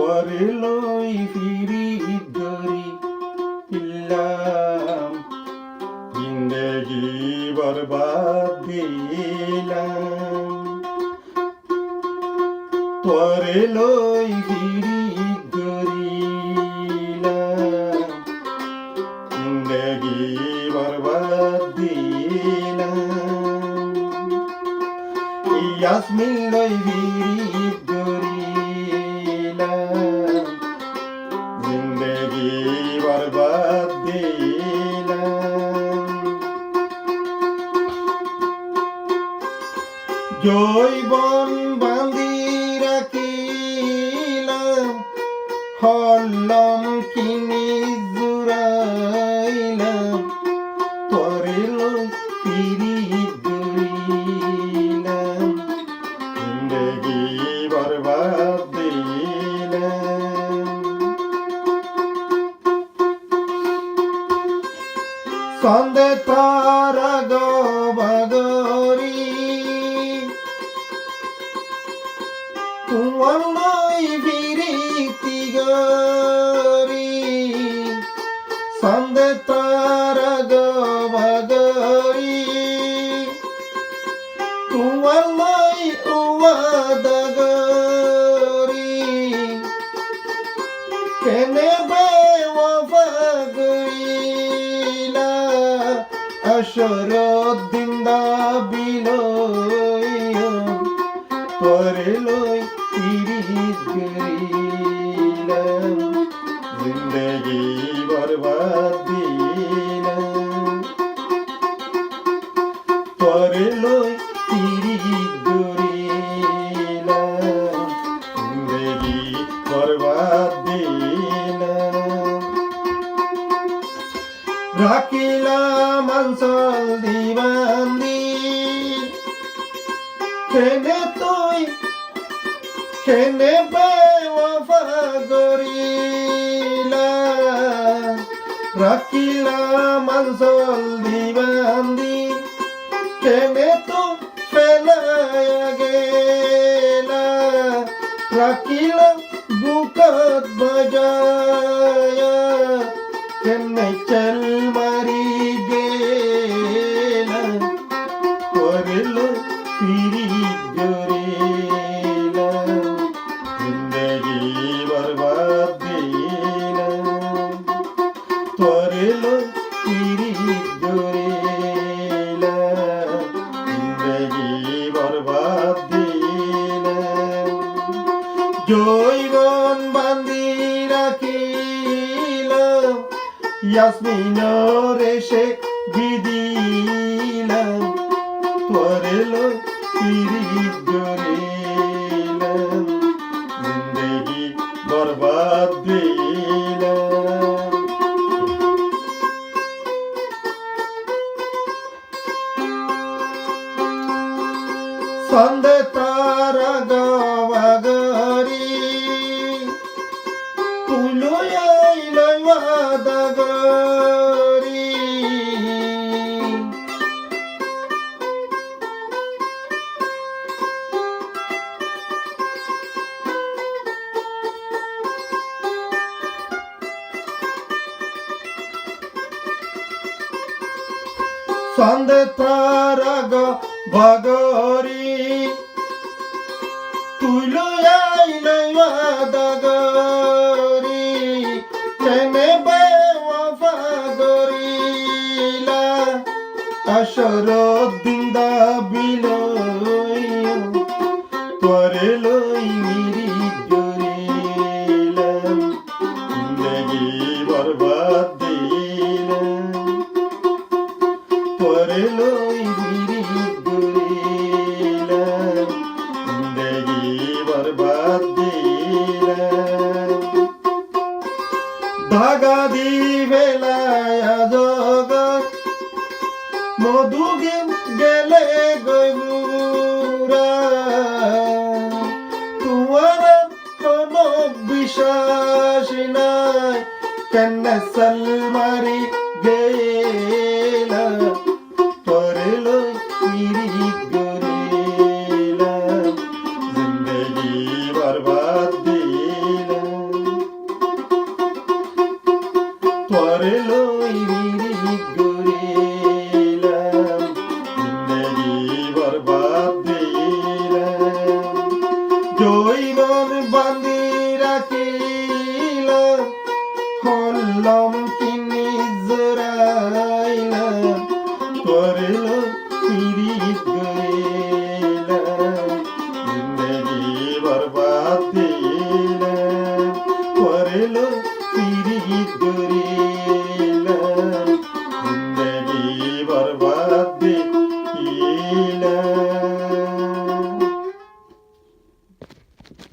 তোরে লই ফিরিত গরিলাম জিন্দেগি বরবাদ দিলাম তোরে লই ফিরিত গরিলাম জিন্দেগি বরবাদ দিলাম ইয়াসমিন লই ফিরিত গরিলাম জিন্দেগি বরবাদ দিলাম জৈবন বাঁধি রাখিলাম হল্লম কিনি জুড়াইলাম তোরে লই ফিরিত গরিলাম জিন্দেগি বরবাদ দিলাম সন্ধে তারা গরি তোমার লই ফিরিতি গরি সন্ধে তারা গরি তোমার লই উয়াদা গরি কেনে বেওয়াফা গইলা আসরুদ্দিন দাবিলইয়া তোরে লই ফিরিত গরিলাম জিন্দেগি বরবাদ দিলাম তোরে লই ফিরিত গরিলাম জিন্দেগি বরবাদ দিলাম রাখিলাম আনসল দিবান্দি কেনে তুই কেনে বেওয়াফা গরিলা রাখিলাম আনসল দিবান্দি কেনে তো ফেলায়া গেলা রাখিলাম বুকত বজায়া কেনে চল মারি গেলা তোরে লই ফিরিত গরিলাম জিন্দেগি বরবাদ দিলাম তোরে লই ফিরিত গরিলাম জিন্দেগি বরবাদ দিলাম জৈবন বাঁধি রাখিলাম ইয়াসমিনরে সে দিদিলাম তোরে লই ফিরিত গরিলাম জিন্দেগি বরবাদ দিলাম সন্ধে তারা গরি তুলই আইলাই ওয়াদা গরি সন্ধে তারা গরি তুলই আইলাই ওয়াদা গরি কেনে বেওয়াফা গরিলা আসরুদ্দিন দাবিলইয়া তোরে লই ফিরিত গরিলাম জিন্দেগি বরবাদ দিলাম তোরে লই ফিরিত গরিলাম জিন্দেগি বরবাদ দিলাম ধাগা দি বেলায়া জগৎ মধু গেলে গইমুরা তোমার কোনো বিশ্বাস নাই কেনে সালমারি গেলা তোরে লই ফিরিত গরিলাম জিন্দেগি বরবাদ দিলাম লৈ পিৰিত গৰি